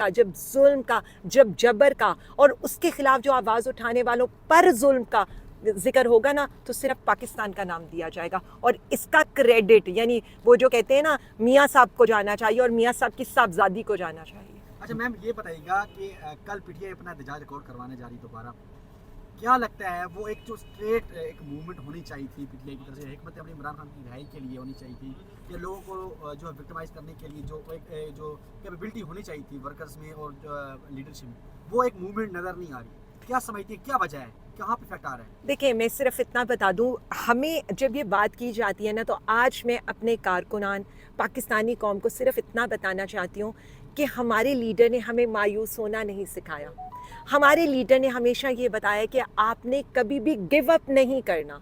کا, जब जुल्म का, जब जबर का और उसके खिलाफ जो आवाज़ उठाने वालों पर जुल्म का जिक्र होगा ना, तो सिर्फ पाकिस्तान का नाम दिया जाएगा और इसका क्रेडिट यानी वो जो कहते हैं ना मियाँ साहब को जाना चाहिए और मियाँ साहब की साहबजादी को जाना चाहिए। अच्छा मैम, ये बताइएगा कि कल पीटीआई अपना एहतजाज रिकॉर्ड करवाने जा रही दोबारा, क्या लगता है वो एक जो स्ट्रेट एक मूवमेंट होनी चाहिए थी पीटीआई की तरफ से, हिकमत अमली इमरान खान की रिहाई के लिए होनी चाहिए थी, या लोगों को जो है विक्टिमाइज करने के लिए जो एक जो कैपेबिलिटी होनी चाहिए थी वर्कर्स में और लीडरशिप में, वो एक मूवमेंट नज़र नहीं आ रही? क्या समझती है, क्या वजह है, कहाँ पे इफेक्ट आ रहा है? देखिए, मैं सिर्फ इतना बता दूं, हमें जब ये बात की जाती है ना, तो आज मैं अपने कारकुनान पाकिस्तानी कौम को सिर्फ इतना बताना चाहती हूँ कि हमारे लीडर ने हमें मायूस होना नहीं सिखाया। हमारे लीडर ने हमेशा ये बताया कि आपने कभी भी गिव अप नहीं करना।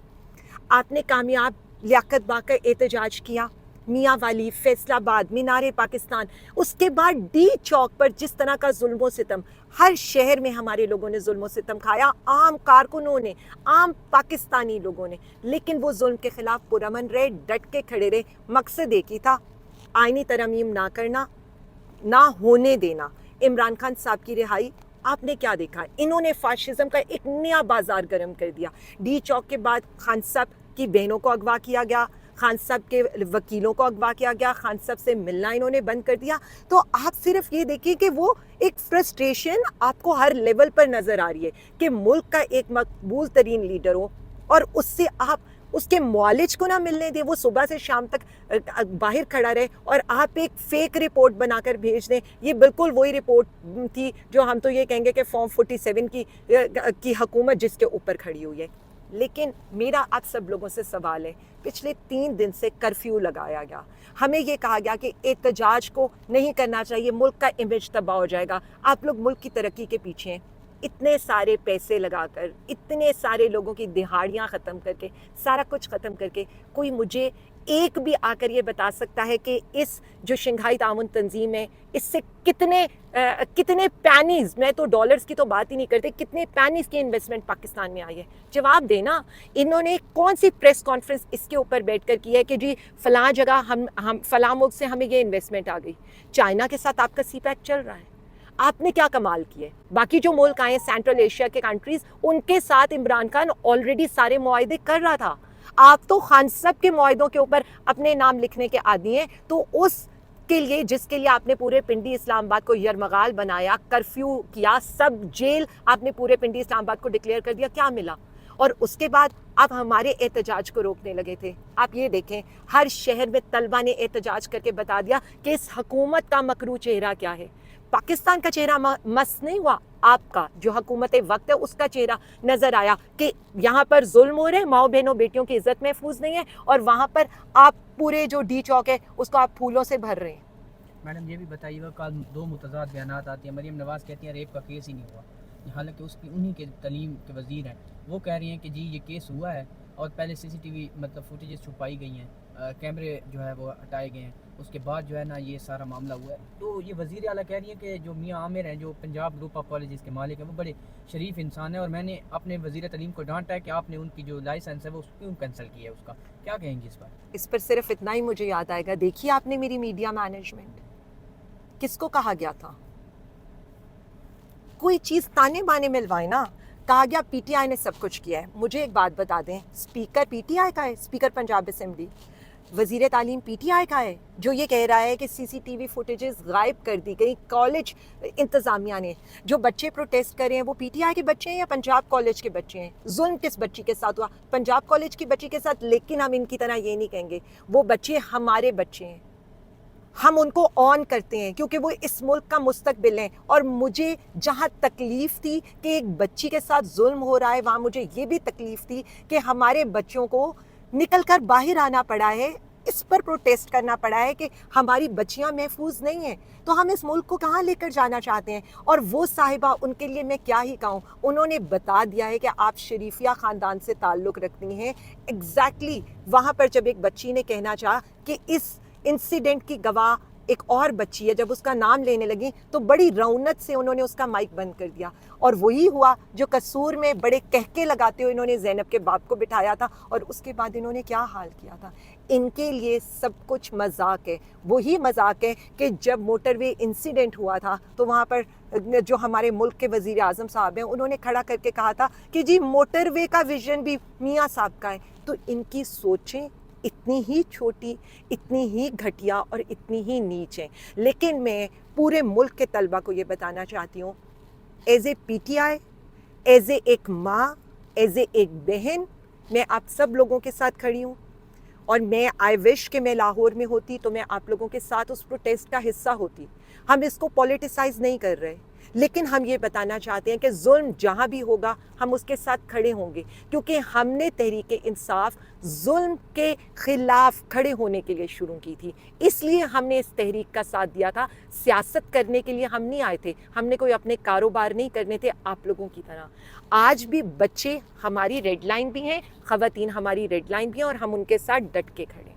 आपने कामयाब लियाकत बाग का एहतजाज किया, मियाँ वाली, फैसलाबाद, मीनारे पाकिस्तान, उसके बाद डी चौक पर जिस तरह का जुल्म सितम, हर शहर में हमारे लोगों ने जुल्म सितम खाया, आम कारकुनों ने, आम पाकिस्तानी लोगों ने, लेकिन वो जुल्म के खिलाफ पुरअमन रहे, डट के खड़े रहे। मकसद एक ही था, आईनी तरमीम ना करना, ना होने देना। इमरान खान साहब की रिहाई, आपने क्या देखा, इन्होंने फाशिज्म का एक नया बाजार गर्म कर दिया। डी चौक के बाद खान साहब की बहनों को अगवा किया गया, खान साहब के वकीलों को अगवा किया गया, खान साहब से मिलना इन्होंने बंद कर दिया। तो आप सिर्फ ये देखिए कि वो एक फ्रस्ट्रेशन आपको हर लेवल पर नज़र आ रही है कि मुल्क का एक मकबूल तरीन लीडर हो और उससे आप उसके मॉलेज को ना मिलने दे, वो सुबह से शाम तक बाहर खड़ा रहे और आप एक फेक रिपोर्ट बनाकर भेज दें। ये बिल्कुल वही रिपोर्ट थी जो हम तो ये कहेंगे कि फॉर्म 47 की हुकूमत जिसके ऊपर खड़ी हुई है। लेकिन मेरा आप सब लोगों से सवाल है, पिछले 3 दिन से कर्फ्यू लगाया गया, हमें ये कहा गया कि एहतजाज को नहीं करना चाहिए, मुल्क का इमेज तबाह हो जाएगा। आप लोग मुल्क की तरक्की के पीछे हैं, इतने सारे पैसे लगाकर, इतने सारे लोगों की दिहाड़ियाँ ख़त्म करके, सारा कुछ ख़त्म करके, कोई मुझे एक भी आकर ये बता सकता है कि इस जो शंघाई ताउन तंजीम है, इससे कितने पैनीज़, मैं तो डॉलर्स की तो बात ही नहीं करते, कितने पैनीज़ की इन्वेस्टमेंट पाकिस्तान में आई है? जवाब देना। इन्होंने कौन सी प्रेस कॉन्फ्रेंस इसके ऊपर बैठ कर की है कि जी फ़लाँ जगह हम फ़लाँ मुल्क से हमें ये इन्वेस्टमेंट आ गई? चाइना के साथ आपका सीपैक चल रहा है, आपने क्या कमाल किए? बाकी जो मुल्क आए सेंट्रल एशिया के कंट्रीज़, उनके साथ इमरान खान ऑलरेडी सारे मुआहदे कर रहा था। आप तो खान साहब के मुआहदों के ऊपर अपने नाम लिखने के आदी हैं, तो उसके लिए जिसके लिए आपने पूरे पिंडी इस्लामाबाद को यरमगाल बनाया, कर्फ्यू किया, सब जेल आपने पूरे पिंडी इस्लामाबाद को डिक्लेयर कर दिया, क्या मिला? और उसके बाद आप हमारे एहतजाज को रोकने लगे थे। आप ये देखें, हर शहर में तलबा ने एहतजाज करके बता दिया कि इस हुकूमत का मकरू चेहरा क्या है। पाकिस्तान का चेहरा मस्त नहीं हुआ, आपका जो हुकूमत वक्त है उसका चेहरा नज़र आया कि यहाँ पर जुल्म हो रहे हैं, माओ बहनों बेटियों की इज्जत महफूज नहीं है, और वहाँ पर आप पूरे जो डी चौक है उसको आप फूलों से भर रहे हैं। मैडम ये भी बताइएगा, कल 2 मुतज़ाद बयानात आती हैं। मरीम नवाज़ कहती हैं रेप का केस ही नहीं हुआ, हालांकि उसकी उन्हीं के तलीम के वज़ीर हैं। वो कह रही हैं कि जी ये केस हुआ है और पहले सीसीटीवी मतलब फुटेजेस छुपाई गई हैं, कैमरे जो है वो हटाए गए हैं, उसके बाद जो है ना ये सारा मामला हुआ है। तो ये वज़ीर आला कह रही है कि जो मियाँ आमिर हैं, जो पंजाब ग्रुप ऑफ कॉलेजेस के मालिक हैं, वो बड़े शरीफ इंसान है और मैंने अपने वज़ीर तलीम को डांटा है कि आपने उनकी जो लाइसेंस है वो क्यों कैंसिल की है, उसका क्या कहेंगे इस पर? इस पर सिर्फ इतना ही मुझे याद आएगा, देखिए आपने मेरी मीडिया मैनेजमेंट, किसको कहा गया था? कोई चीज़ ताने बाने मिलवाए ना, कहा गया पीटीआई ने सब कुछ किया है। मुझे एक बात बता दें, स्पीकर पीटीआई का है, स्पीकर पंजाब असेंबली, वज़ीर तालीम पीटीआई का है, जो ये कह रहा है कि सीसीटीवी फुटेजेस गायब कर दी गई कॉलेज इंतज़ामिया ने। जो बच्चे प्रोटेस्ट कर रहे हैं वो पीटीआई के बच्चे हैं या पंजाब कॉलेज के बच्चे हैं? जुल्म किस बच्ची के साथ हुआ? पंजाब कॉलेज की बच्ची के साथ। लेकिन हम इनकी तरह ये नहीं कहेंगे, वो बच्चे हमारे बच्चे हैं, हम उनको ऑन करते हैं क्योंकि वो इस मुल्क का मुस्तकबिल है। और मुझे जहाँ तकलीफ़ थी कि एक बच्ची के साथ जुल्म हो रहा है, वहाँ मुझे ये भी तकलीफ़ थी कि हमारे बच्चों को निकल कर बाहर आना पड़ा है, इस पर प्रोटेस्ट करना पड़ा है कि हमारी बच्चियां महफूज नहीं हैं। तो हम इस मुल्क को कहाँ लेकर जाना चाहते हैं? और वो साहिबा, उनके लिए मैं क्या ही कहूँ, उन्होंने बता दिया है कि आप शरीफिया ख़ानदान से ताल्लुक़ रखती हैं। एग्जैक्टली वहाँ पर जब एक बच्ची ने कहना चाहा कि इस इंसिडेंट की गवाह ایک اور بچی ہے جب اس کا نام لینے لگی تو بڑی رونت سے انہوں نے اس کا مائک بند کر دیا، اور وہی ہوا جو قصور میں بڑے کہکے لگاتے ہوئے انہوں نے زینب کے باپ کو بٹھایا تھا، اور اس کے بعد انہوں نے کیا حال کیا تھا۔ ان کے لیے سب کچھ مذاق ہے، وہی مذاق ہے کہ جب موٹر وے انسیڈنٹ ہوا تھا تو وہاں پر جو ہمارے ملک کے وزیر اعظم صاحب ہیں انہوں نے کھڑا کر کے کہا تھا کہ جی موٹر وے کا ویژن بھی میاں صاحب کا ہے۔ تو ان کی سوچیں اتنی ہی چھوٹی، اتنی ہی گھٹیا اور اتنی ہی نیچ ہیں۔ لیکن میں پورے ملک کے طلبہ کو یہ بتانا چاہتی ہوں، as a P T I, as a ایک ماں، ایز اے ایک بہن، میں آپ سب لوگوں کے ساتھ کھڑی ہوں، اور میں آئی وش کہ میں لاہور میں ہوتی تو میں آپ لوگوں کے ساتھ اس پروٹیسٹ کا حصہ ہوتی۔ ہم اس کو پولیٹیسائز نہیں کر رہے، لیکن ہم یہ بتانا چاہتے ہیں کہ ظلم جہاں بھی ہوگا ہم اس کے ساتھ کھڑے ہوں گے، کیونکہ ہم نے تحریک انصاف ظلم کے خلاف کھڑے ہونے کے لیے شروع کی تھی، اس لیے ہم نے اس تحریک کا ساتھ دیا تھا۔ سیاست کرنے کے لیے ہم نہیں آئے تھے، ہم نے کوئی اپنے کاروبار نہیں کرنے تھے آپ لوگوں کی طرح۔ آج بھی بچے ہماری ریڈ لائن بھی ہیں، خواتین ہماری ریڈ لائن بھی ہیں، اور ہم ان کے ساتھ ڈٹ کے کھڑے ہیں۔